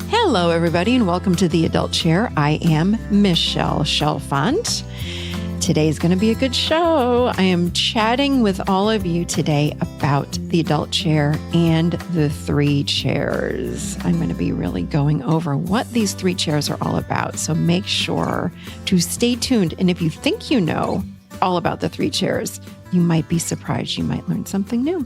Hello, everybody, and welcome to the Adult Chair. I am Michelle Chalfant. Today is going to be a good show. I am chatting with all of you today about the Adult Chair and the 3 chairs. I'm going to be really going over what these 3 chairs are all about, so make sure to stay tuned. And if you think you know all about the 3 chairs, you might be surprised. You might learn something new.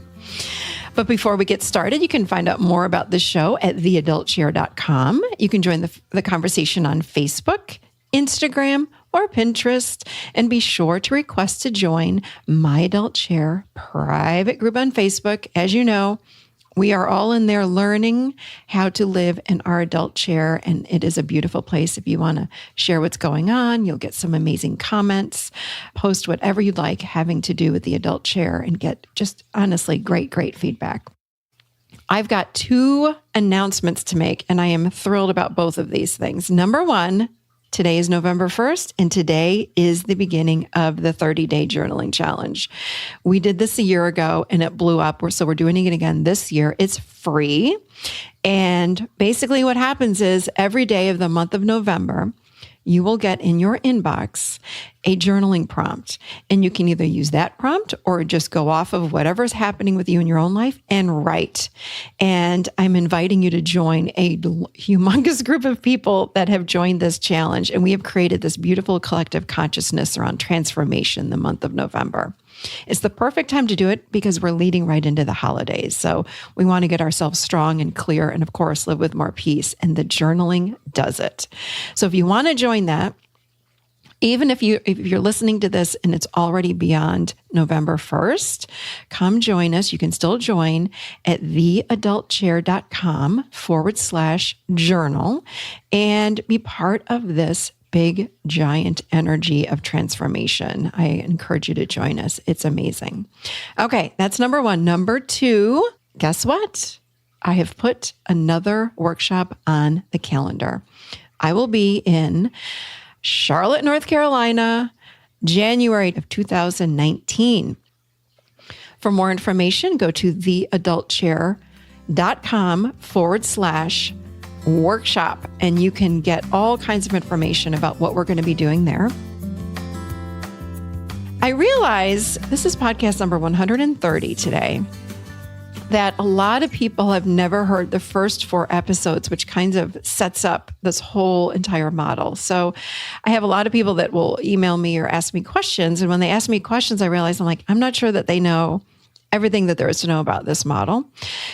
But before we get started, you can find out more about the show at theadultchair.com. You can join the conversation on Facebook, Instagram, or Pinterest, and be sure to request to join My Adult Chair private group on Facebook. As you know, we are all in there learning how to live in our adult chair, and it is a beautiful place. If you want to share what's going on, you'll get some amazing comments. Post whatever you'd like having to do with the adult chair and get just honestly great feedback. I've got 2 announcements to make, and I am thrilled about both of these things. Number 1, today is November 1st, and today is the beginning of the 30-day journaling challenge. We did this a year ago, and it blew up, so we're doing it again this year. It's free, and basically what happens is every day of the month of November, you will get in your inbox a journaling prompt, and you can either use that prompt or just go off of whatever's happening with you in your own life and write. And I'm inviting you to join a humongous group of people that have joined this challenge, and we have created this beautiful collective consciousness around transformation the month of November. It's the perfect time to do it because we're leading right into the holidays. So we want to get ourselves strong and clear and, of course, live with more peace. And the journaling does it. So if you want to join that, even if you're listening to this and it's already beyond November 1st, come join us. You can still join at theadultchair.com/journal and be part of this big, giant energy of transformation. I encourage you to join us. It's amazing. Okay, that's number 1. Number 2, guess what? I have put another workshop on the calendar. I will be in Charlotte, North Carolina, January of 2019. For more information, go to theadultchair.com/workshop, and you can get all kinds of information about what we're going to be doing there. I realize this is podcast number 130 today, that a lot of people have never heard the first 4 episodes, which kind of sets up this whole entire model. So I have a lot of people that will email me or ask me questions. And when they ask me questions, I realize I'm not sure that they know everything that there is to know about this model.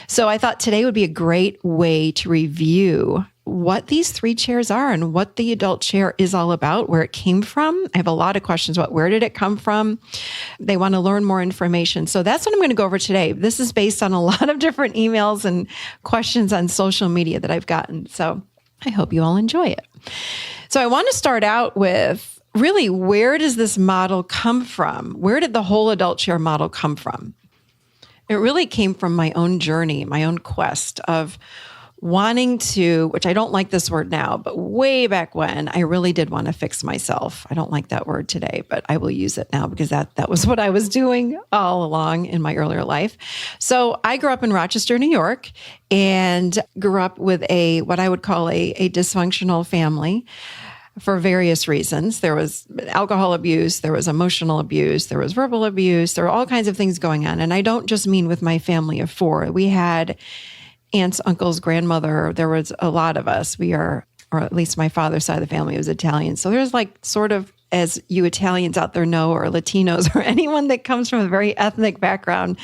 So I thought today would be a great way to review what these 3 chairs are and what the adult chair is all about, where it came from. I have a lot of questions about where did it come from. They want to learn more information. So that's what I'm going to go over today. This is based on a lot of different emails and questions on social media that I've gotten. So I hope you all enjoy it. So I want to start out with really, where does this model come from? Where did the whole adult chair model come from? It really came from my own journey, my own quest of wanting to, which I don't like this word now, but way back when, I really did want to fix myself. I don't like that word today, but I will use it now because that was what I was doing all along in my earlier life. So I grew up in Rochester, New York, and grew up with what I would call a dysfunctional family for various reasons. There was alcohol abuse, there was emotional abuse, there was verbal abuse, there were all kinds of things going on. And I don't just mean with my family of 4. We had aunts, uncles, grandmother. There was a lot of us. Or at least my father's side of the family was Italian. So there's sort of, as you Italians out there know, or Latinos, or anyone that comes from a very ethnic background,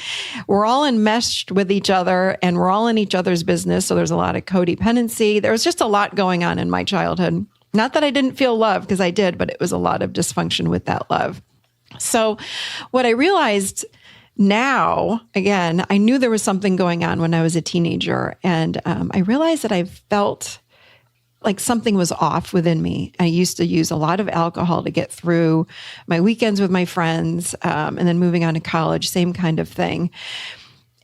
we're all enmeshed with each other and we're all in each other's business. So there's a lot of codependency. There was just a lot going on in my childhood. Not that I didn't feel love, because I did, but it was a lot of dysfunction with that love. So what I realized now, again, I knew there was something going on when I was a teenager, and I realized that I felt like something was off within me. I used to use a lot of alcohol to get through my weekends with my friends, and then moving on to college, same kind of thing.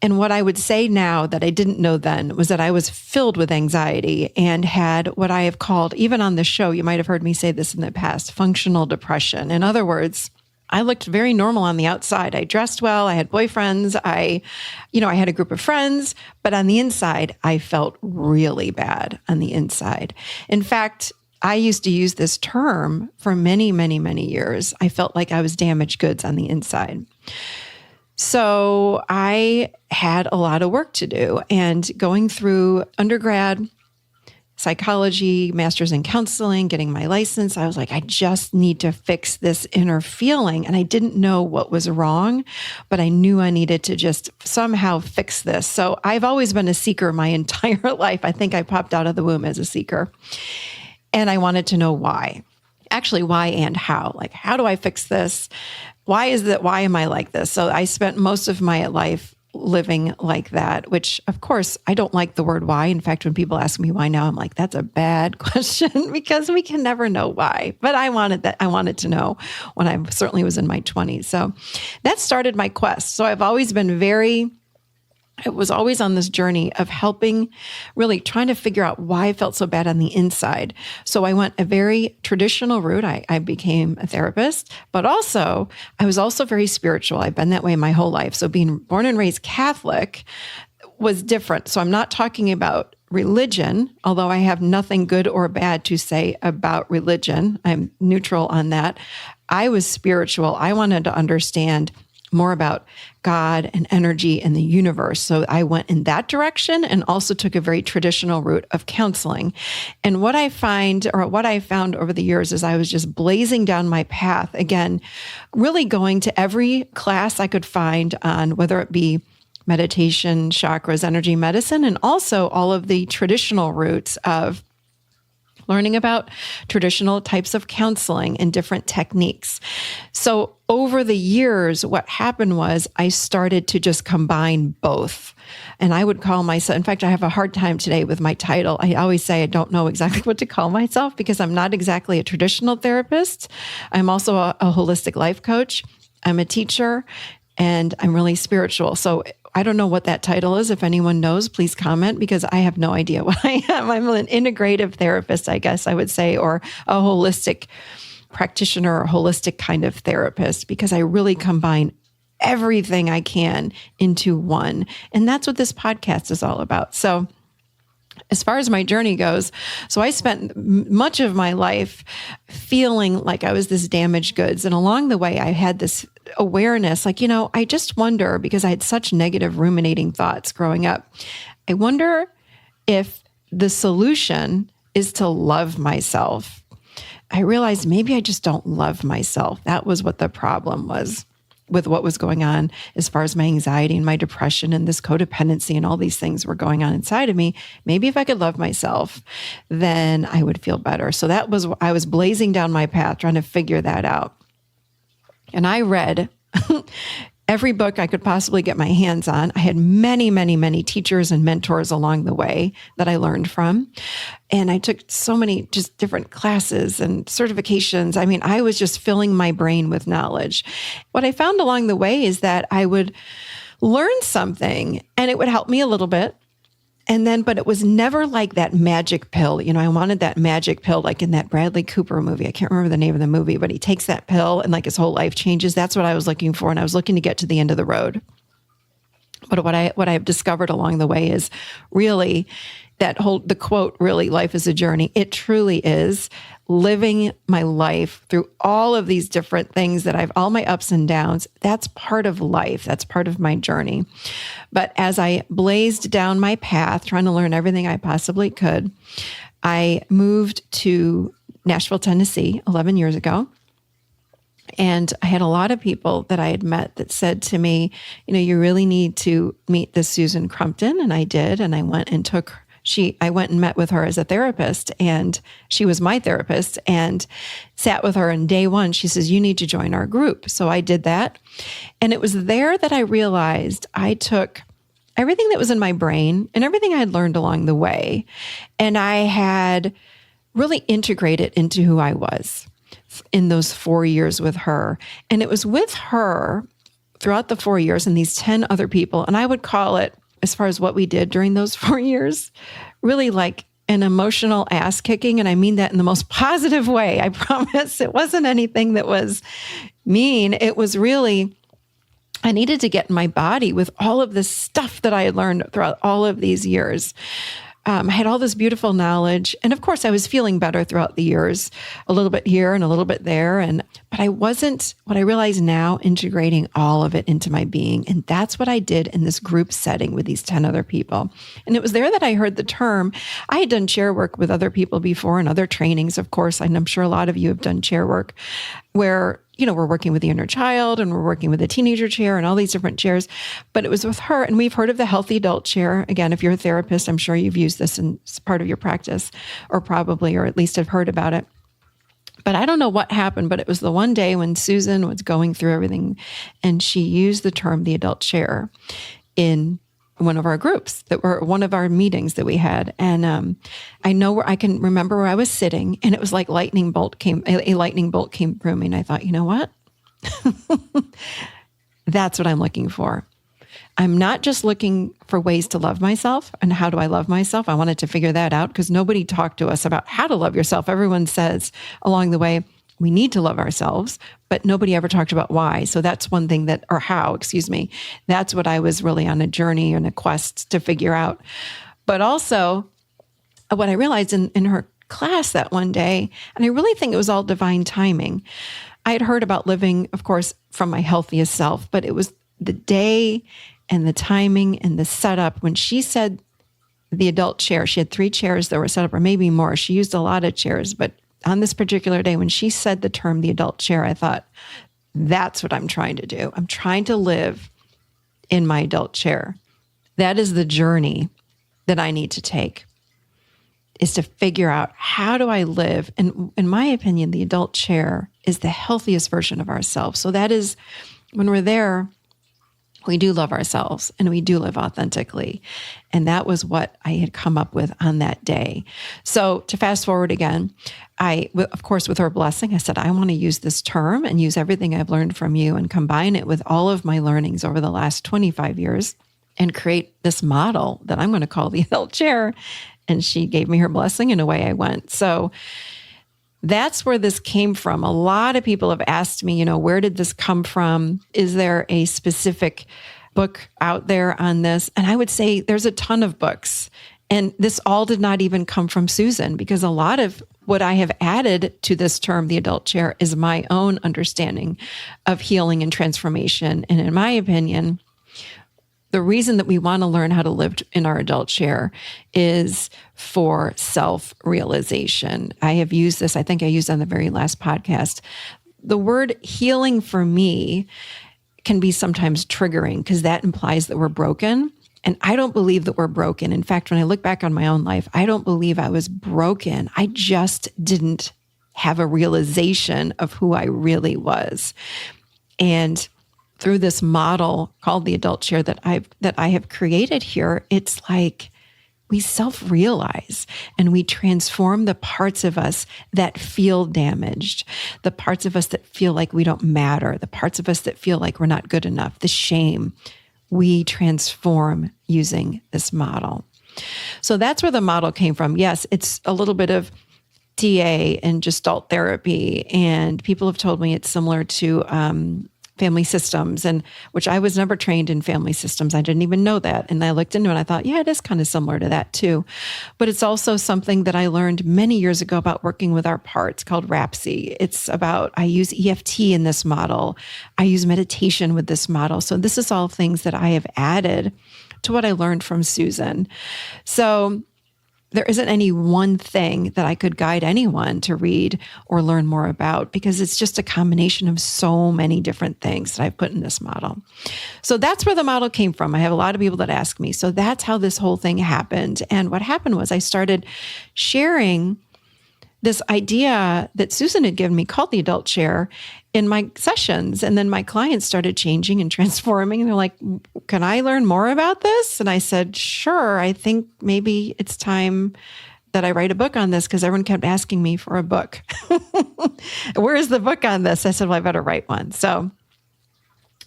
And what I would say now that I didn't know then was that I was filled with anxiety and had what I have called, even on the show, you might have heard me say this in the past, functional depression. In other words, I looked very normal on the outside. I dressed well. I had boyfriends. I had a group of friends, but on the inside, I felt really bad on the inside. In fact, I used to use this term for many, many, many years. I felt like I was damaged goods on the inside. So I had a lot of work to do, and going through undergrad psychology, master's in counseling, getting my license, I was like, I just need to fix this inner feeling. And I didn't know what was wrong, but I knew I needed to just somehow fix this. So I've always been a seeker my entire life. I think I popped out of the womb as a seeker. And I wanted to know why. Actually, why and how. Like, how do I fix this? Why am I like this? So I spent most of my life living like that, which of course, I don't like the word why. In fact, when people ask me why now, I'm like, that's a bad question because we can never know why. But I wanted to know when I certainly was in my 20s. So that started my quest. So I've always been I was always on this journey of helping, really trying to figure out why I felt so bad on the inside. So I went a very traditional route. I became a therapist, but also I was also very spiritual. I've been that way my whole life. So being born and raised Catholic was different. So I'm not talking about religion, although I have nothing good or bad to say about religion. I'm neutral on that. I was spiritual. I wanted to understand more about God and energy and the universe. So I went in that direction and also took a very traditional route of counseling. And what I found over the years is I was just blazing down my path, again, really going to every class I could find on whether it be meditation, chakras, energy medicine, and also all of the traditional routes of learning about traditional types of counseling and different techniques. So over the years, what happened was I started to just combine both. And I would call myself, in fact, I have a hard time today with my title. I always say I don't know exactly what to call myself because I'm not exactly a traditional therapist. I'm also a holistic life coach. I'm a teacher, and I'm really spiritual. So I don't know what that title is. If anyone knows, please comment because I have no idea what I am. I'm an integrative therapist, I guess I would say, or a holistic practitioner or holistic kind of therapist because I really combine everything I can into one. And that's what this podcast is all about. So as far as my journey goes, so I spent much of my life feeling like I was this damaged goods. And along the way, I had this awareness, like, I just wonder, because I had such negative ruminating thoughts growing up, I wonder if the solution is to love myself. I realized maybe I just don't love myself. That was what the problem was with what was going on as far as my anxiety and my depression and this codependency and all these things were going on inside of me. Maybe if I could love myself, then I would feel better. So I was blazing down my path trying to figure that out. And I read every book I could possibly get my hands on. I had many, many, many teachers and mentors along the way that I learned from. And I took so many just different classes and certifications. I mean, I was just filling my brain with knowledge. What I found along the way is that I would learn something and it would help me a little bit. But it was never like that magic pill. I wanted that magic pill, like in that Bradley Cooper movie. I can't remember the name of the movie, but he takes that pill and like his whole life changes. That's what I was looking for. And I was looking to get to the end of the road. But what I've discovered along the way is really the quote, really, life is a journey. It truly is. Living my life through all of these different things all my ups and downs, that's part of life. That's part of my journey. But as I blazed down my path, trying to learn everything I possibly could, I moved to Nashville, Tennessee 11 years ago. And I had a lot of people that I had met that said to me, you really need to meet this Susan Crumpton. And I did. And I went and I went and met with her as a therapist, and she was my therapist, and sat with her. And day one, she says, you need to join our group. So I did that. And it was there that I realized I took everything that was in my brain and everything I had learned along the way, and I had really integrated into who I was in those 4 years with her. And it was with her throughout the 4 years and these 10 other people. And I would call it, as far as what we did during those 4 years, really like an emotional ass kicking. And I mean that in the most positive way. I promise it wasn't anything that was, mean. It was really, I needed to get in my body with all of this stuff that I had learned throughout all of these years. I had all this beautiful knowledge. And of course, I was feeling better throughout the years, a little bit here and a little bit there. But I wasn't, what I realize now, integrating all of it into my being. And that's what I did in this group setting with these 10 other people. And it was there that I heard the term. I had done chair work with other people before and other trainings, of course. And I'm sure a lot of you have done chair work where, we're working with the inner child and we're working with the teenager chair and all these different chairs. But it was with her. And we've heard of the healthy adult chair. Again, if you're a therapist, I'm sure you've used this as part of your practice or at least have heard about it. But I don't know what happened, but it was the one day when Susan was going through everything and she used the term the adult chair in one of our groups that were one of our meetings that we had. And I know where I can remember where I was sitting and it was like a lightning bolt came through me. And I thought, you know what? That's what I'm looking for. I'm not just looking for ways to love myself and how do I love myself. I wanted to figure that out because nobody talked to us about how to love yourself. Everyone says along the way, we need to love ourselves, but nobody ever talked about why. So that's one thing that's what I was really on a journey and a quest to figure out. But also what I realized in her class that one day, and I really think it was all divine timing. I had heard about living, of course, from my healthiest self, but it was the day and the timing and the setup when she said the adult chair. She had 3 chairs that were set up, or maybe more. She used a lot of chairs, but on this particular day, when she said the term, the adult chair, I thought, that's what I'm trying to do. I'm trying to live in my adult chair. That is the journey that I need to take, is to figure out how do I live? And in my opinion, the adult chair is the healthiest version of ourselves. So that is, when we're there, we do love ourselves and we do live authentically. And that was what I had come up with on that day. So to fast forward again, of course, with her blessing, I said, I want to use this term and use everything I've learned from you and combine it with all of my learnings over the last 25 years and create this model that I'm going to call the adult chair. And she gave me her blessing and away I went. So that's where this came from. A lot of people have asked me, where did this come from? Is there a specific book out there on this? And I would say there's a ton of books. And this all did not even come from Susan, because a lot of what I have added to this term, the adult chair, is my own understanding of healing and transformation. And in my opinion, the reason that we want to learn how to live in our adult chair is for self-realization. I have used this, I think I used on the very last podcast. The word healing for me can be sometimes triggering because that implies that we're broken. And I don't believe that we're broken. In fact, when I look back on my own life, I don't believe I was broken. I just didn't have a realization of who I really was. And through this model called the adult chair that I have created here, it's like we self-realize and we transform the parts of us that feel damaged, the parts of us that feel like we don't matter, the parts of us that feel like we're not good enough, the shame. We transform using this model. So that's where the model came from. Yes, it's a little bit of TA and Gestalt therapy, and people have told me it's similar to family systems, and which I was never trained in family systems. I didn't even know that. And I looked into it and I thought, yeah, it is kind of similar to that too. But it's also something that I learned many years ago about working with our parts called RAPSI. It's about, I use EFT in this model. I use meditation with this model. So this is all things that I have added to what I learned from Susan. So there isn't any one thing that I could guide anyone to read or learn more about, because it's just a combination of so many different things that I've put in this model. So that's where the model came from. I have a lot of people that ask me. So that's how this whole thing happened. And what happened was I started sharing this idea that Susan had given me called the adult chair in my sessions. And then my clients started changing and transforming. And they're like, can I learn more about this? And I said, sure. I think maybe it's time that I write a book on this, because everyone kept asking me for a book. Where is the book on this? I said, well, I better write one. So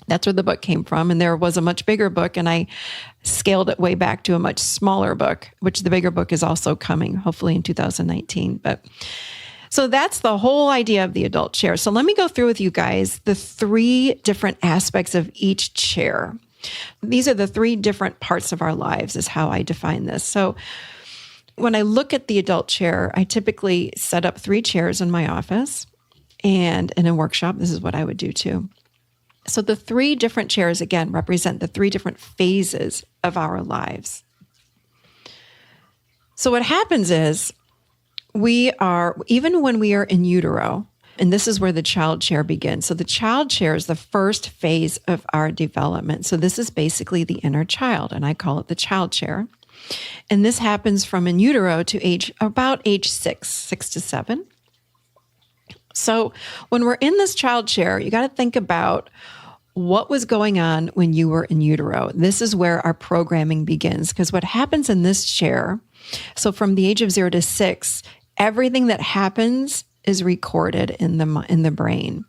that's where the book came from. And there was a much bigger book, and I scaled it way back to a much smaller book, which the bigger book is also coming, hopefully in 2019. But So that's the whole idea of the adult chair. So let me go through with you guys the 3 different aspects of each chair. These are the 3 different parts of our lives is how I define this. So when I look at the adult chair, I typically set up 3 chairs in my office and in a workshop. This is what I would do too. So the 3 different chairs, again, represent the 3 different phases of our lives. So what happens is even when we are in utero, and this is where the child chair begins. So the child chair is the first phase of our development. So this is basically the inner child, and I call it the child chair. And this happens from in utero to about age 6 to 7. So when we're in this child chair, you got to think about what was going on when you were in utero. This is where our programming begins, because what happens in this chair, so from the age of 0 to 6, everything that happens is recorded in the brain.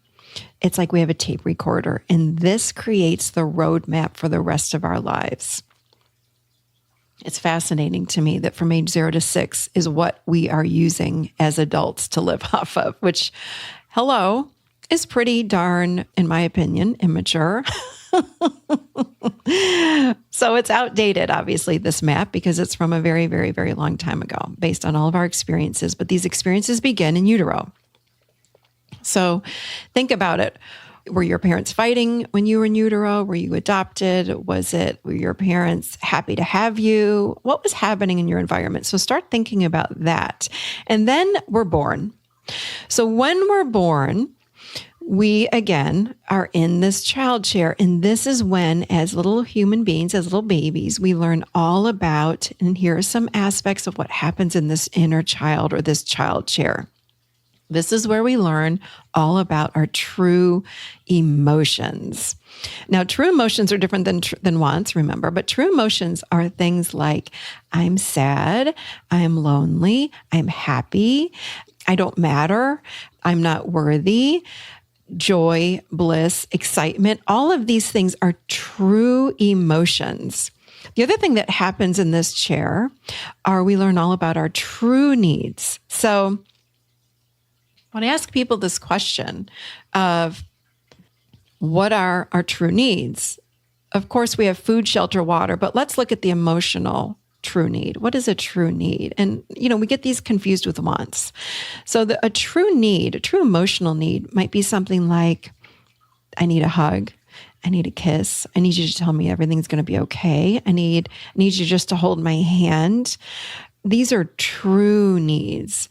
It's like we have a tape recorder, and this creates the roadmap for the rest of our lives. It's fascinating to me that from age 0 to 6 is what we are using as adults to live off of, which, is pretty darn, in my opinion, immature. So it's outdated, obviously, this map, because it's from a very, very, very long time ago, based on all of our experiences. But these experiences begin in utero. So think about it. Were your parents fighting when you were in utero? Were you adopted? Were your parents happy to have you? What was happening in your environment? So start thinking about that. And then we're born. So when we're born, we, again, are in this child chair. And this is when, as little human beings, as little babies, we learn all about, and here are some aspects of what happens in this inner child or this child chair. This is where we learn all about our true emotions. Now, true emotions are different than wants, remember, but true emotions are things like, I'm sad, I'm lonely, I'm happy, I don't matter, I'm not worthy, joy, bliss, excitement. All of these things are true emotions. The other thing that happens in this chair are we learn all about our true needs. So when I ask people this question of what are our true needs, of course we have food, shelter, water, but let's look at the emotional true need. What is a true need? And, we get these confused with wants. So a true emotional need might be something like, I need a hug. I need a kiss. I need you to tell me everything's going to be okay. I need you just to hold my hand. These are true needs.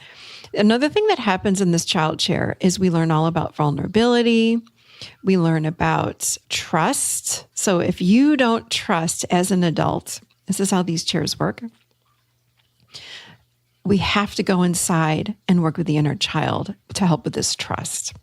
Another thing that happens in this child chair is we learn all about vulnerability. We learn about trust. So if you don't trust as an adult, this is how these chairs work. We have to go inside and work with the inner child to help with this trust.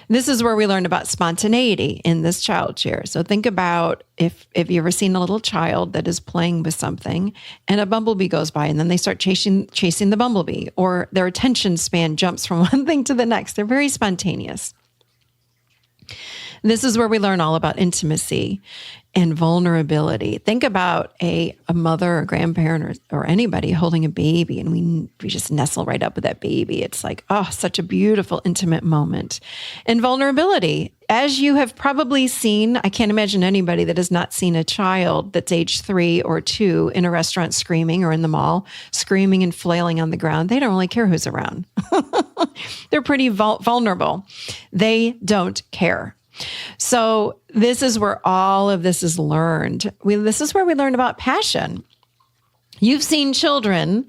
This is where we learn about spontaneity in this child chair. So think about if you've ever seen a little child that is playing with something and a bumblebee goes by and then they start chasing the bumblebee, or their attention span jumps from one thing to the next. They're very spontaneous. This is where we learn all about intimacy and vulnerability. Think about a mother or grandparent or anybody holding a baby, and we just nestle right up with that baby. It's like, such a beautiful, intimate moment. And vulnerability, as you have probably seen, I can't imagine anybody that has not seen a child that's age 3 or 2 in a restaurant screaming, or in the mall screaming and flailing on the ground. They don't really care who's around. They're pretty vulnerable. They don't care. So this is where all of this is learned. This is where we learn about passion. You've seen children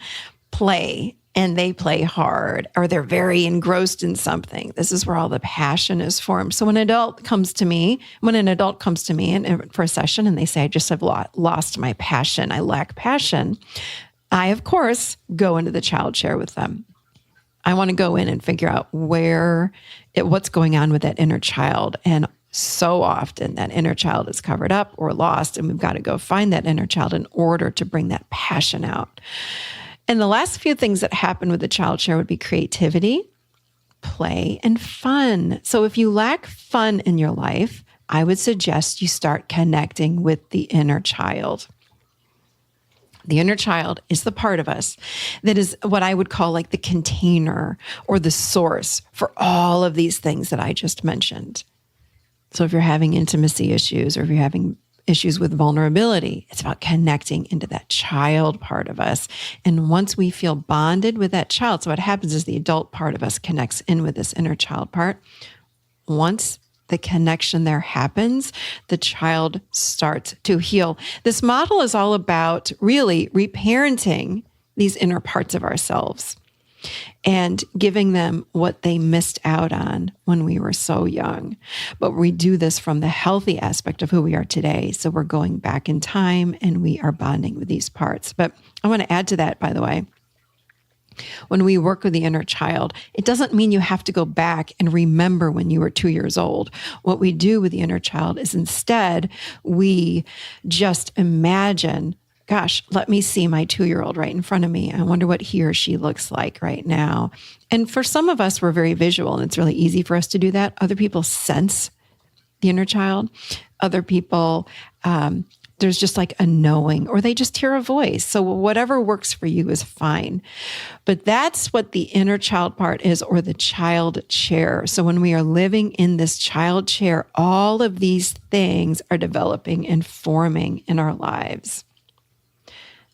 play, and they play hard, or they're very engrossed in something. This is where all the passion is formed. So when an adult comes to me and for a session and they say, I just have lost my passion, I lack passion, I, of course, go into the child chair with them. I want to go in and figure out what's going on with that inner child. And so often that inner child is covered up or lost, and we've got to go find that inner child in order to bring that passion out. And the last few things that happen with the child chair would be creativity, play, and fun. So if you lack fun in your life, I would suggest you start connecting with the inner child. The inner child is the part of us that is what I would call like the container or the source for all of these things that I just mentioned. So if you're having intimacy issues or if you're having issues with vulnerability, it's about connecting into that child part of us. And once we feel bonded with that child, so what happens is the adult part of us connects in with this inner child part. Once the connection there happens, the child starts to heal. This model is all about really reparenting these inner parts of ourselves and giving them what they missed out on when we were so young. But we do this from the healthy aspect of who we are today. So we're going back in time and we are bonding with these parts. But I want to add to that, by the way. When we work with the inner child, it doesn't mean you have to go back and remember when you were 2 years old. What we do with the inner child is instead, we just imagine, gosh, let me see my 2-year-old right in front of me. I wonder what he or she looks like right now. And for some of us, we're very visual and it's really easy for us to do that. Other people sense the inner child. Other people, there's just like a knowing, or they just hear a voice. So whatever works for you is fine. But that's what the inner child part is, or the child chair. So when we are living in this child chair, all of these things are developing and forming in our lives.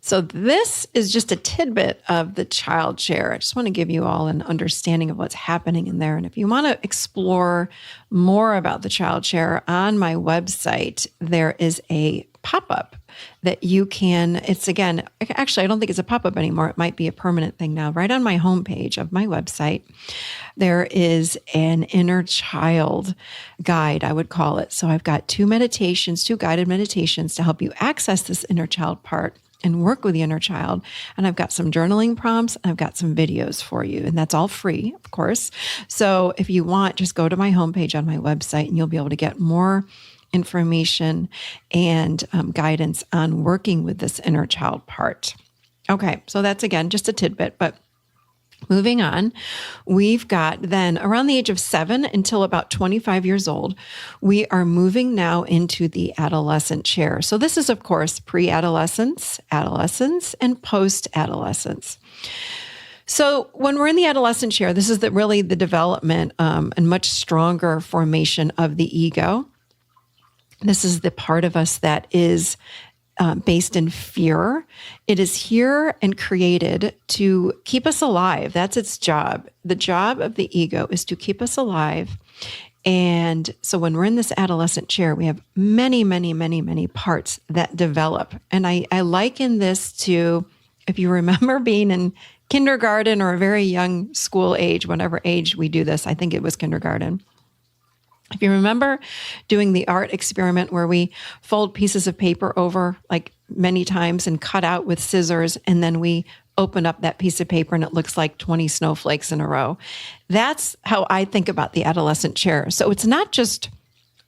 So this is just a tidbit of the child chair. I just want to give you all an understanding of what's happening in there. And if you want to explore more about the child chair, on my website, there is a pop-up that you can, it's again, actually, I don't think it's a pop-up anymore. It might be a permanent thing now. Right on my homepage of my website, there is an inner child guide, I would call it. So I've got 2 guided meditations to help you access this inner child part and work with the inner child. And I've got some journaling prompts, and I've got some videos for you. And that's all free, of course. So if you want, just go to my homepage on my website and you'll be able to get more information and guidance on working with this inner child part. Okay, so that's again, just a tidbit, but moving on, we've got then around the age of 7 until about 25 years old, we are moving now into the adolescent chair. So this is, of course, pre-adolescence, adolescence, and post-adolescence. So when we're in the adolescent chair, this is really the development and much stronger formation of the ego. This is the part of us that is based in fear. It is here and created to keep us alive. That's its job. The job of the ego is to keep us alive. And so when we're in this adolescent chair, we have many, many, many, many parts that develop. And I liken this to, if you remember being in kindergarten or a very young school age, whatever age we do this, I think it was kindergarten. If you remember doing the art experiment where we fold pieces of paper over like many times and cut out with scissors, and then we open up that piece of paper and it looks like 20 snowflakes in a row. That's how I think about the adolescent chair. So it's not just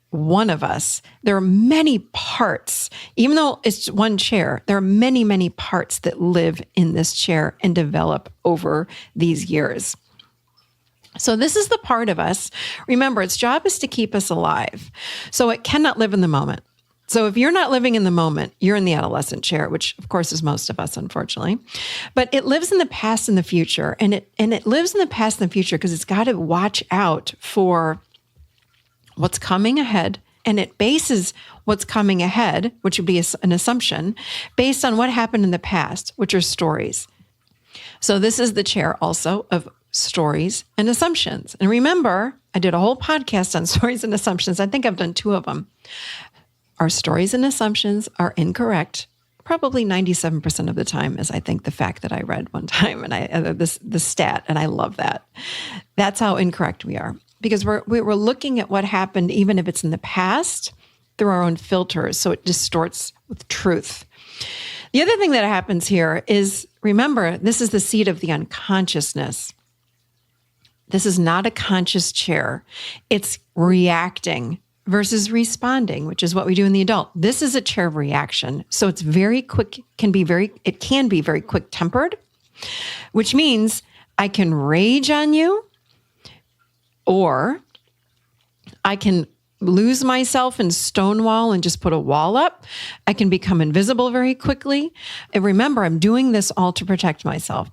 one of us. There are many parts. Even though it's one chair, there are many, many parts that live in this chair and develop over these years. So this is the part of us. Remember, its job is to keep us alive. So it cannot live in the moment. So if you're not living in the moment, you're in the adolescent chair, which of course is most of us, unfortunately. But it lives in the past and the future. And it lives in the past and the future because it's got to watch out for what's coming ahead. And it bases what's coming ahead, which would be an assumption, based on what happened in the past, which are stories. So this is the chair also of stories and assumptions. And remember, I did a whole podcast on stories and assumptions. I think I've done 2 of them. Our stories and assumptions are incorrect, probably 97% of the time, is I think the fact that I read one time, and the stat, and I love that. That's how incorrect we are, because we're looking at what happened, even if it's in the past, through our own filters, so it distorts with truth. The other thing that happens here is, remember, this is the seat of the unconsciousness. This is not a conscious chair. It's reacting versus responding, which is what we do in the adult. This is a chair of reaction. So it's very quick, it can be very quick-tempered, which means I can rage on you, or I can lose myself in Stonewall and just put a wall up. I can become invisible very quickly. And remember, I'm doing this all to protect myself.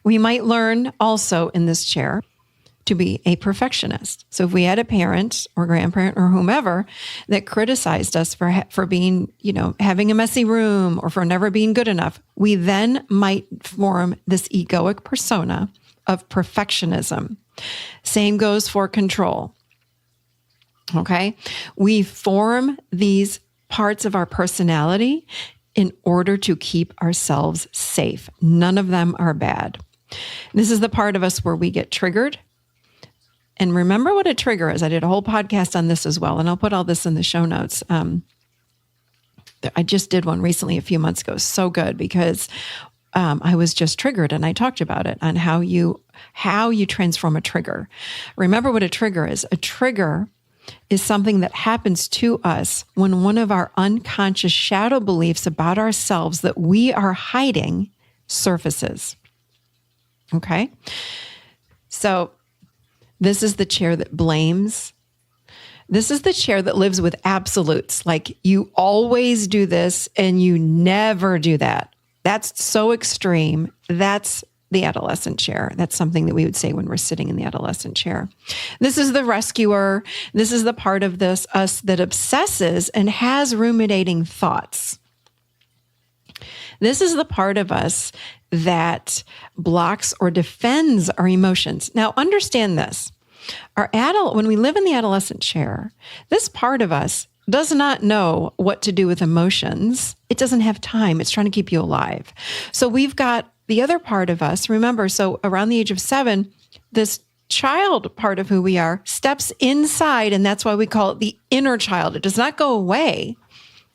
We might learn also in this chair to be a perfectionist. So if we had a parent or grandparent or whomever that criticized us for being, having a messy room or for never being good enough, we then might form this egoic persona of perfectionism. Same goes for control. Okay? We form these parts of our personality in order to keep ourselves safe. None of them are bad. This is the part of us where we get triggered. And remember what a trigger is. I did a whole podcast on this as well, and I'll put all this in the show notes. I just did one recently a few months ago. So good because I was just triggered, and I talked about it on how you transform a trigger. Remember what a trigger is. A trigger is something that happens to us when one of our unconscious shadow beliefs about ourselves that we are hiding surfaces. Okay? So this is the chair that blames. This is the chair that lives with absolutes. Like you always do this and you never do that. That's so extreme. That's the adolescent chair. That's something that we would say when we're sitting in the adolescent chair. This is the rescuer. This is the part of us that obsesses and has ruminating thoughts. This is the part of us that blocks or defends our emotions. Now, understand this. When we live in the adolescent chair, this part of us does not know what to do with emotions. It doesn't have time. It's trying to keep you alive. So we've got the other part of us. Remember, so around the age of 7, this child part of who we are steps inside, and that's why we call it the inner child. It does not go away.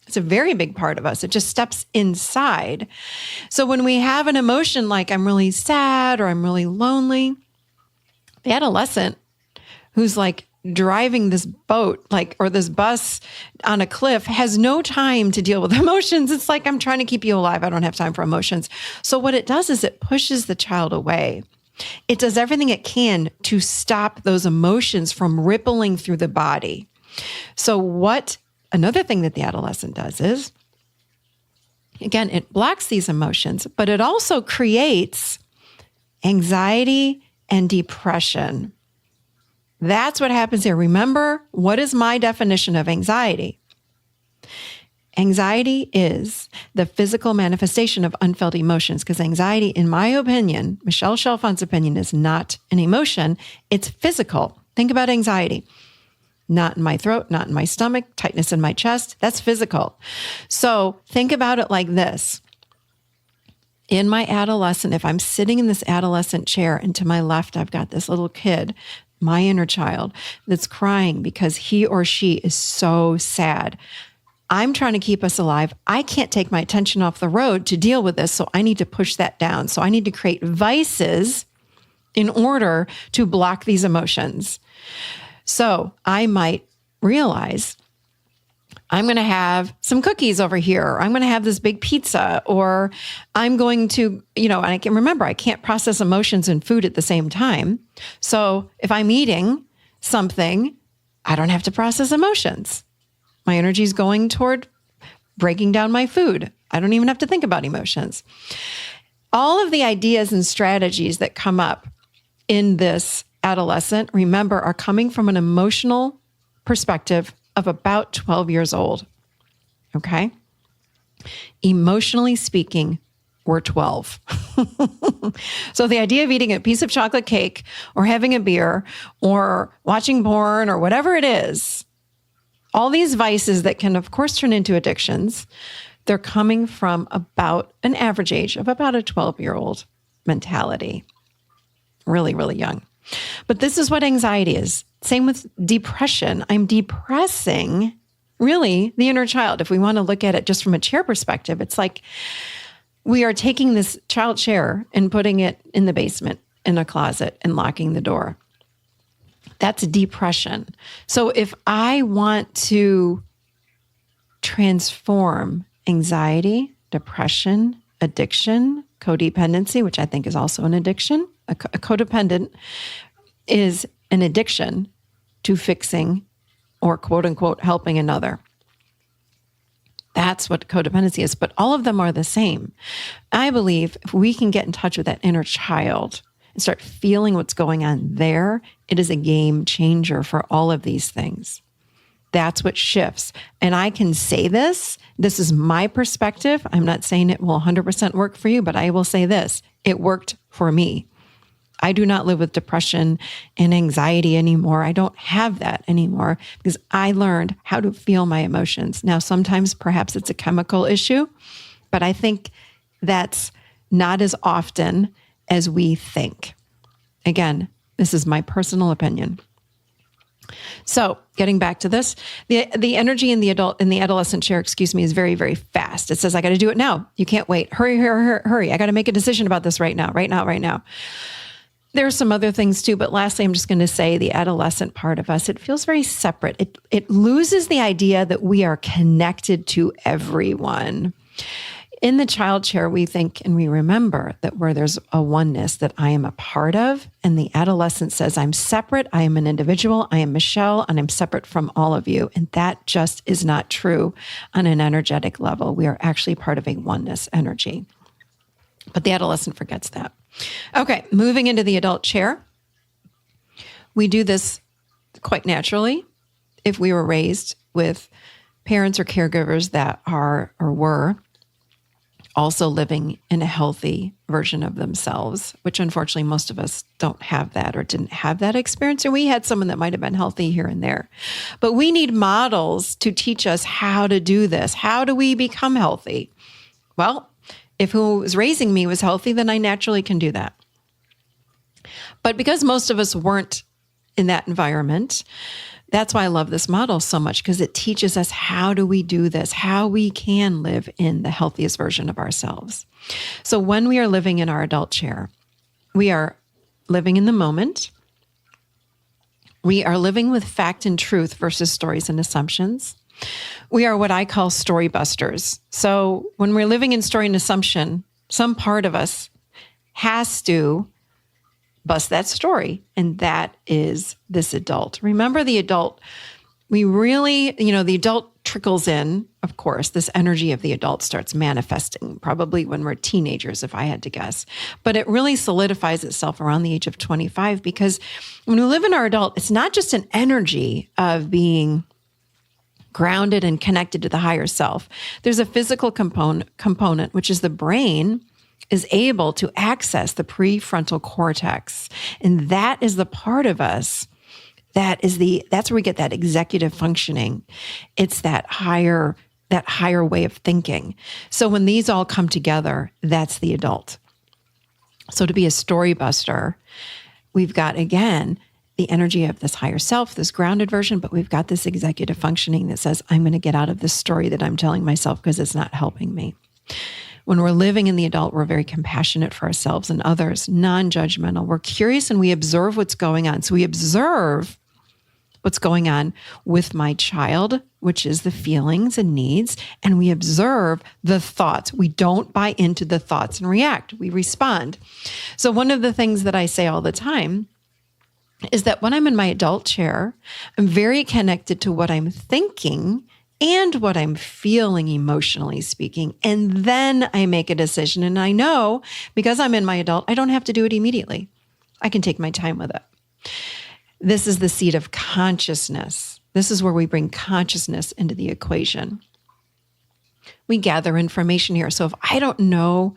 It's a very big part of us. It just steps inside. So when we have an emotion like I'm really sad or I'm really lonely, the adolescent who's like driving this boat, or this bus on a cliff has no time to deal with emotions. It's like, I'm trying to keep you alive. I don't have time for emotions. So what it does is it pushes the child away. It does everything it can to stop those emotions from rippling through the body. So another thing that the adolescent does is, again, it blocks these emotions, but it also creates anxiety and depression. That's what happens here. Remember, what is my definition of anxiety? Anxiety is the physical manifestation of unfelt emotions, because anxiety, in my opinion, Michelle Chalfont's opinion, is not an emotion. It's physical. Think about anxiety. Not in my throat, not in my stomach, tightness in my chest. That's physical. So think about it like this. In my adolescent, if I'm sitting in this adolescent chair and to my left, I've got this little kid, my inner child, that's crying because he or she is so sad. I'm trying to keep us alive. I can't take my attention off the road to deal with this, so I need to push that down. So I need to create vices in order to block these emotions. So I might realize I'm going to have some cookies over here, or I'm going to have this big pizza, or I'm going to, and I can remember, I can't process emotions and food at the same time. So if I'm eating something, I don't have to process emotions. My energy is going toward breaking down my food. I don't even have to think about emotions. All of the ideas and strategies that come up in this adolescent, remember, are coming from an emotional perspective of about 12 years old. Okay? Emotionally speaking, we're 12. So the idea of eating a piece of chocolate cake or having a beer or watching porn or whatever it is, all these vices that can, of course, turn into addictions, they're coming from about an average age of about a 12-year-old mentality. Really, really young. But this is what anxiety is. Same with depression. I'm depressing, really, the inner child. If we want to look at it just from a chair perspective, it's like we are taking this child chair and putting it in the basement in a closet and locking the door. That's depression. So if I want to transform anxiety, depression, addiction, codependency, which I think is also an addiction, a codependent is an addiction to fixing or quote unquote helping another. That's what codependency is, but all of them are the same. I believe if we can get in touch with that inner child and start feeling what's going on there, it is a game changer for all of these things. That's what shifts. And I can say this is my perspective. I'm not saying it will 100% work for you, but I will say this, it worked for me. I do not live with depression and anxiety anymore. I don't have that anymore because I learned how to feel my emotions. Now, sometimes perhaps it's a chemical issue, but I think that's not as often as we think. Again, this is my personal opinion. So getting back to this, the energy in the adolescent chair, is very, very fast. It says, I got to do it now. You can't wait. Hurry. I got to make a decision about this right now. There are some other things too, but lastly, I'm just going to say the adolescent part of us, it feels very separate. It loses the idea that we are connected to everyone. In the child chair, we think and we remember that where there's a oneness that I am a part of, and the adolescent says, I'm separate, I am an individual, I am Michelle, and I'm separate from all of you. And that just is not true on an energetic level. We are actually part of a oneness energy. But the adolescent forgets that. Okay, moving into the adult chair. We do this quite naturally if we were raised with parents or caregivers that are or were also living in a healthy version of themselves, which unfortunately most of us don't have that or didn't have that experience, or we had someone that might have been healthy here and there. But we need models to teach us how to do this. How do we become healthy? Well, if who was raising me was healthy, then I naturally can do that. But because most of us weren't in that environment, that's why I love this model so much, because it teaches us how do we do this, how we can live in the healthiest version of ourselves. So when we are living in our adult chair, we are living in the moment. We are living with fact and truth versus stories and assumptions. We are what I call story busters. So when we're living in story and assumption, some part of us has to bust that story. And that is this adult. Remember the adult, we really, the adult trickles in, of course, this energy of the adult starts manifesting probably when we're teenagers, if I had to guess. But it really solidifies itself around the age of 25, because when we live in our adult, it's not just an energy of being grounded and connected to the higher self. There's a physical component, which is the brain is able to access the prefrontal cortex. And that is the part of us that's where we get that executive functioning. It's that higher way of thinking. So when these all come together, that's the adult. So to be a story buster, we've got, again, the energy of this higher self, this grounded version, but we've got this executive functioning that says, I'm going to get out of this story that I'm telling myself because it's not helping me. When we're living in the adult, we're very compassionate for ourselves and others, non-judgmental. We're curious and we observe what's going on. So we observe what's going on with my child, which is the feelings and needs, and we observe the thoughts. We don't buy into the thoughts and react. We respond. So one of the things that I say all the time is that when I'm in my adult chair, I'm very connected to what I'm thinking and what I'm feeling emotionally speaking. And then I make a decision. And I know because I'm in my adult, I don't have to do it immediately. I can take my time with it. This is the seat of consciousness. This is where we bring consciousness into the equation. We gather information here. So if I don't know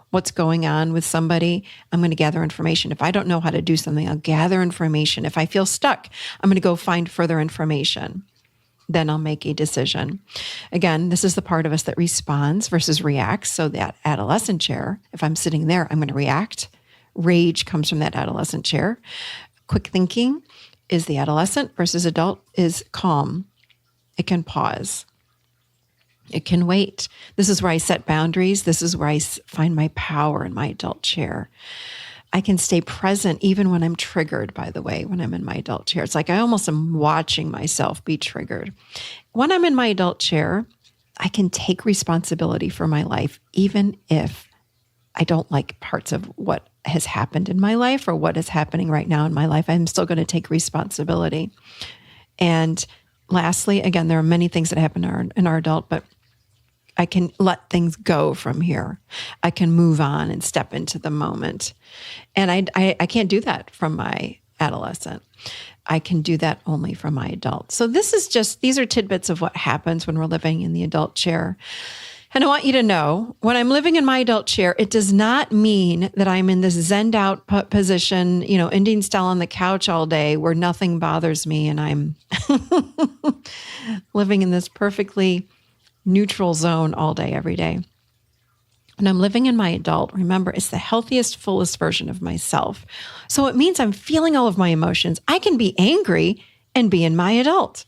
what's going on with somebody, I'm going to gather information. If I don't know how to do something, I'll gather information. If I feel stuck, I'm going to go find further information. Then I'll make a decision. Again, this is the part of us that responds versus reacts. So that adolescent chair, if I'm sitting there, I'm going to react. Rage comes from that adolescent chair. Quick thinking is the adolescent versus adult is calm. It can pause. It can wait. This is where I set boundaries. This is where I find my power in my adult chair. I can stay present even when I'm triggered, by the way, when I'm in my adult chair. It's like I almost am watching myself be triggered. When I'm in my adult chair, I can take responsibility for my life, even if I don't like parts of what has happened in my life or what is happening right now in my life. I'm still going to take responsibility and lastly, again, there are many things that happen in our adult, but I can let things go from here. I can move on and step into the moment. And I can't do that from my adolescent. I can do that only from my adult. So these are tidbits of what happens when we're living in the adult chair. And I want you to know, when I'm living in my adult chair, it does not mean that I'm in this zenned out position, Indian style on the couch all day where nothing bothers me and I'm living in this perfectly neutral zone all day, every day. When I'm living in my adult, remember, it's the healthiest, fullest version of myself. So it means I'm feeling all of my emotions. I can be angry and be in my adult.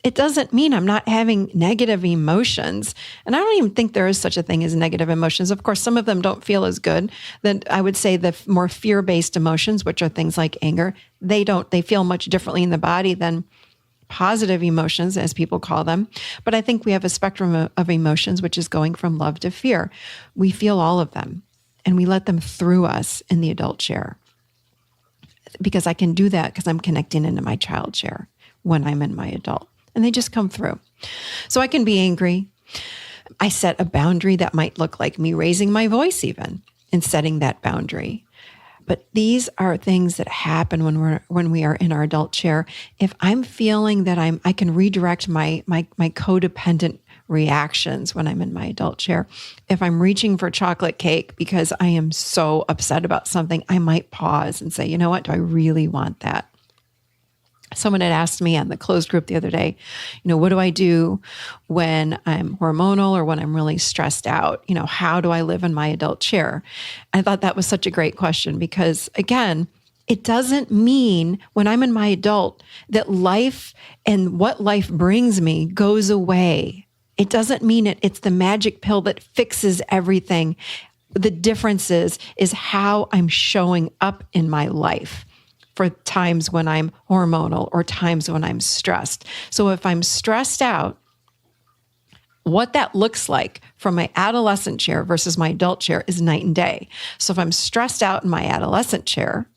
It doesn't mean I'm not having negative emotions. And I don't even think there is such a thing as negative emotions. Of course, some of them don't feel as good. Then I would say the more fear-based emotions, which are things like anger, they feel much differently in the body than positive emotions, as people call them. But I think we have a spectrum of emotions, which is going from love to fear. We feel all of them, and we let them through us in the adult chair. Because I can do that because I'm connecting into my child chair when I'm in my adult. And they just come through. So I can be angry. I set a boundary that might look like me raising my voice even and setting that boundary. But these are things that happen when we are in our adult chair. If I'm feeling that I can redirect my codependent reactions when I'm in my adult chair. If I'm reaching for chocolate cake because I am so upset about something, I might pause and say, you know what, do I really want that? Someone had asked me on the closed group the other day, what do I do when I'm hormonal or when I'm really stressed out? How do I live in my adult chair? I thought that was such a great question because, again, it doesn't mean when I'm in my adult that life and what life brings me goes away. It doesn't mean it's the magic pill that fixes everything. The difference is how I'm showing up in my life for times when I'm hormonal or times when I'm stressed. So if I'm stressed out, what that looks like from my adolescent chair versus my adult chair is night and day. So if I'm stressed out in my adolescent chair,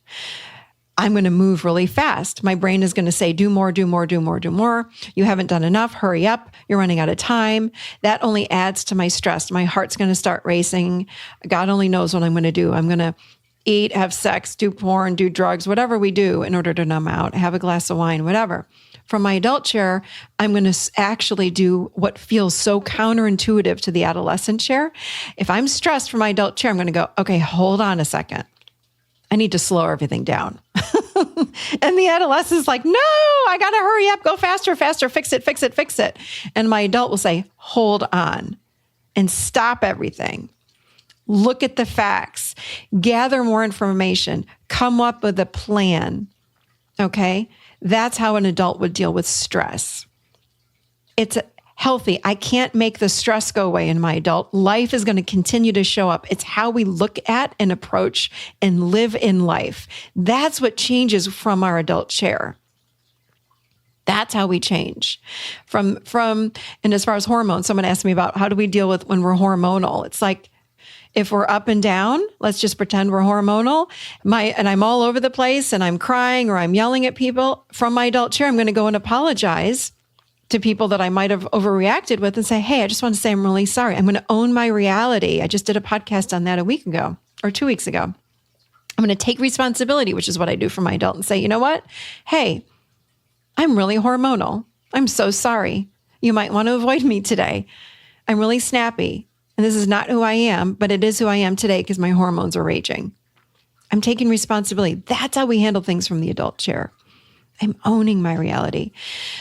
I'm going to move really fast. My brain is going to say, do more, do more, do more, do more. You haven't done enough. Hurry up. You're running out of time. That only adds to my stress. My heart's going to start racing. God only knows what I'm going to do. I'm going to eat, have sex, do porn, do drugs, whatever we do in order to numb out, have a glass of wine, whatever. From my adult chair, I'm going to actually do what feels so counterintuitive to the adolescent chair. If I'm stressed from my adult chair, I'm going to go, okay, hold on a second. I need to slow everything down. And the adolescent's like, no, I got to hurry up, go faster, faster, fix it, fix it, fix it. And my adult will say, hold on and stop everything. Look at the facts, gather more information, come up with a plan. Okay? That's how an adult would deal with stress. It's healthy. I can't make the stress go away in my adult. Life is going to continue to show up. It's how we look at and approach and live in life. That's what changes from our adult chair. That's how we change. From and as far as hormones, someone asked me about how do we deal with when we're hormonal? It's like, if we're up and down, let's just pretend we're hormonal. And I'm all over the place and I'm crying or I'm yelling at people. From my adult chair, I'm going to go and apologize to people that I might have overreacted with and say, hey, I just want to say I'm really sorry. I'm going to own my reality. I just did a podcast on that a week ago or 2 weeks ago. I'm going to take responsibility, which is what I do for my adult, and say, you know what? Hey, I'm really hormonal. I'm so sorry. You might want to avoid me today. I'm really snappy. And this is not who I am, but it is who I am today because my hormones are raging. I'm taking responsibility. That's how we handle things from the adult chair. I'm owning my reality.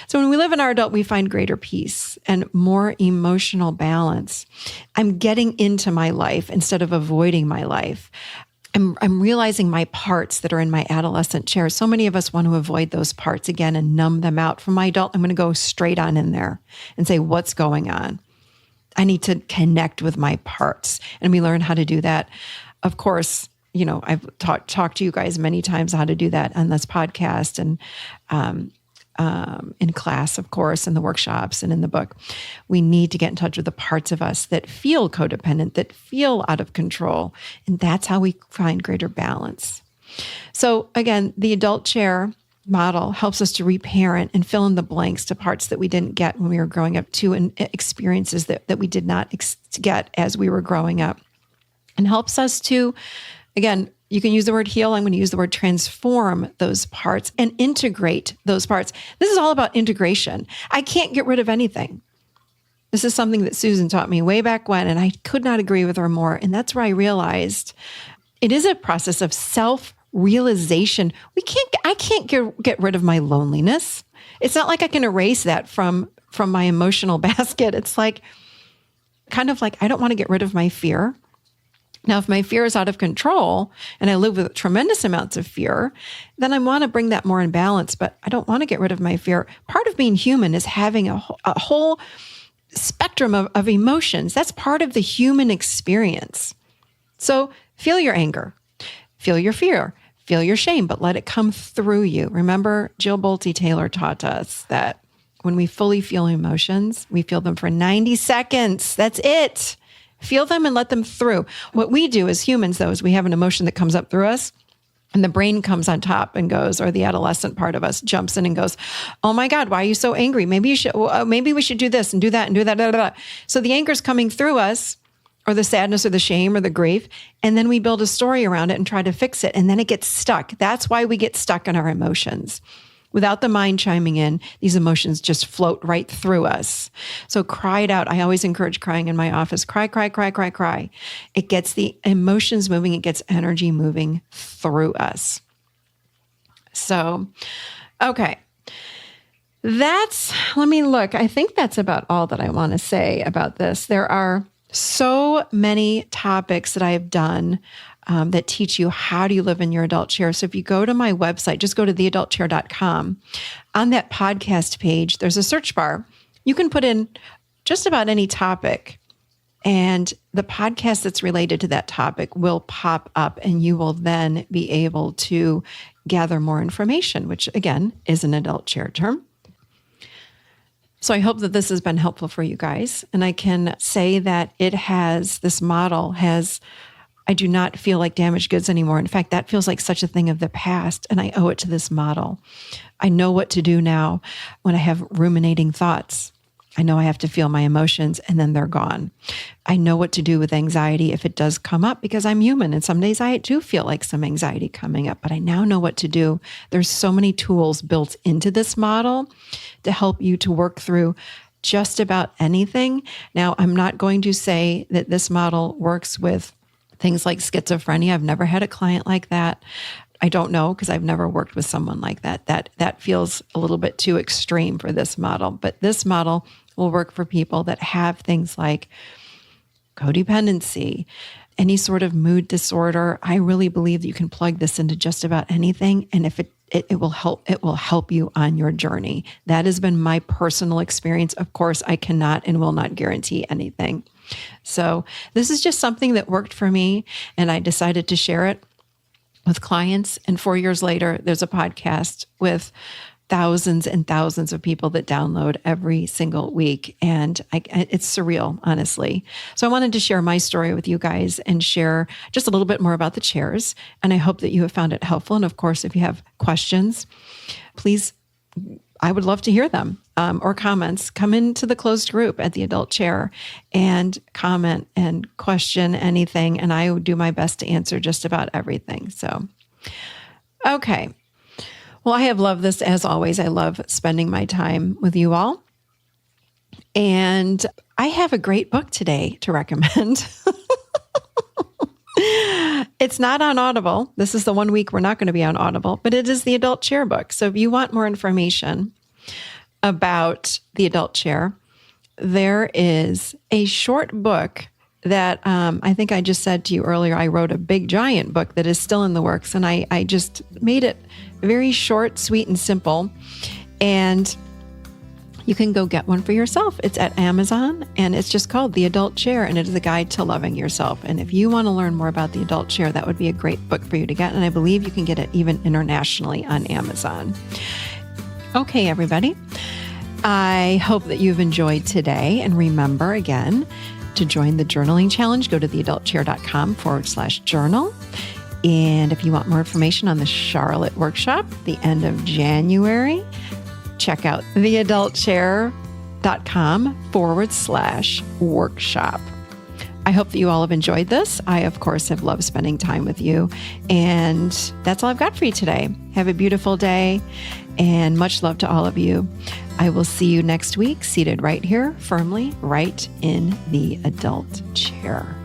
So when we live in our adult, we find greater peace and more emotional balance. I'm getting into my life instead of avoiding my life. I'm realizing my parts that are in my adolescent chair. So many of us want to avoid those parts again and numb them out. From my adult, I'm going to go straight on in there and say, what's going on? I need to connect with my parts. And we learn how to do that. Of course, I've talked to you guys many times how to do that on this podcast and in class, of course, in the workshops and in the book. We need to get in touch with the parts of us that feel codependent, that feel out of control. And that's how we find greater balance. So again, the adult chair model helps us to reparent and fill in the blanks to parts that we didn't get when we were growing up, to and experiences that we did not get as we were growing up, and helps us to, again, you can use the word heal. I'm going to use the word transform those parts and integrate those parts. This is all about integration. I can't get rid of anything. This is something that Susan taught me way back when, and I could not agree with her more. And that's where I realized it is a process of self-realization. I can't get rid of my loneliness. It's not like I can erase that from my emotional basket. It's like, kind of like, I don't want to get rid of my fear. Now, if my fear is out of control and I live with tremendous amounts of fear, then I want to bring that more in balance, but I don't want to get rid of my fear. Part of being human is having a whole spectrum of emotions. That's part of the human experience. So feel your anger, feel your fear, feel your shame, but let it come through you. Remember, Jill Bolte Taylor taught us that when we fully feel emotions, we feel them for 90 seconds. That's it. Feel them and let them through. What we do as humans, though, is we have an emotion that comes up through us, and the brain comes on top and goes, or the adolescent part of us jumps in and goes, "Oh my God, why are you so angry? Maybe we should do this and do that and do that." Blah, blah, blah. So the anger's coming through us, or the sadness or the shame or the grief, and then we build a story around it and try to fix it, and then it gets stuck. That's why we get stuck in our emotions. Without the mind chiming in, these emotions just float right through us. So cry it out. I always encourage crying in my office. Cry, cry, cry, cry, cry. It gets the emotions moving. It gets energy moving through us. So, okay. Let me look. I think that's about all that I want to say about this. There are so many topics that I have done that teach you how do you live in your adult chair. So if you go to my website, just go to theadultchair.com. On that podcast page, there's a search bar. You can put in just about any topic, and the podcast that's related to that topic will pop up, and you will then be able to gather more information, which again is an adult chair term. So I hope that this has been helpful for you guys. And I can say that this model has, I do not feel like damaged goods anymore. In fact, that feels like such a thing of the past, and I owe it to this model. I know what to do now when I have ruminating thoughts. I know I have to feel my emotions, and then they're gone. I know what to do with anxiety if it does come up, because I'm human, and some days I do feel like some anxiety coming up, but I now know what to do. There's so many tools built into this model to help you to work through just about anything. Now, I'm not going to say that this model works with things like schizophrenia. I've never had a client like that. I don't know, because I've never worked with someone like that. That feels a little bit too extreme for this model. But this model will work for people that have things like codependency, any sort of mood disorder. I really believe that you can plug this into just about anything. And if it will help you on your journey. That has been my personal experience. Of course, I cannot and will not guarantee anything. So this is just something that worked for me, and I decided to share it with clients. And 4 years later, there's a podcast with thousands and thousands of people that download every single week. And it's surreal, honestly. So I wanted to share my story with you guys and share just a little bit more about the chairs. And I hope that you have found it helpful. And of course, if you have questions, please, I would love to hear them, or comments. Come into the closed group at the Adult Chair and comment and question anything. And I will do my best to answer just about everything. So, okay. Well, I have loved this as always. I love spending my time with you all. And I have a great book today to recommend. It's not on Audible. This is the 1 week we're not going to be on Audible, but it is the Adult Chair book. So if you want more information about the Adult Chair, there is a short book that I think I just said to you earlier. I wrote a big giant book that is still in the works, and I just made it very short, sweet, and simple. And you can go get one for yourself. It's at Amazon, and it's just called The Adult Chair, and it is a guide to loving yourself. And if you want to learn more about the Adult Chair, that would be a great book for you to get. And I believe you can get it even internationally on Amazon. Okay, everybody. I hope that you've enjoyed today. And remember, again, to join the journaling challenge, go to theadultchair.com/journal. And if you want more information on the Charlotte workshop, the end of January, check out theadultchair.com/workshop. I hope that you all have enjoyed this. I, of course, have loved spending time with you. And that's all I've got for you today. Have a beautiful day and much love to all of you. I will see you next week, seated right here, firmly right in the adult chair.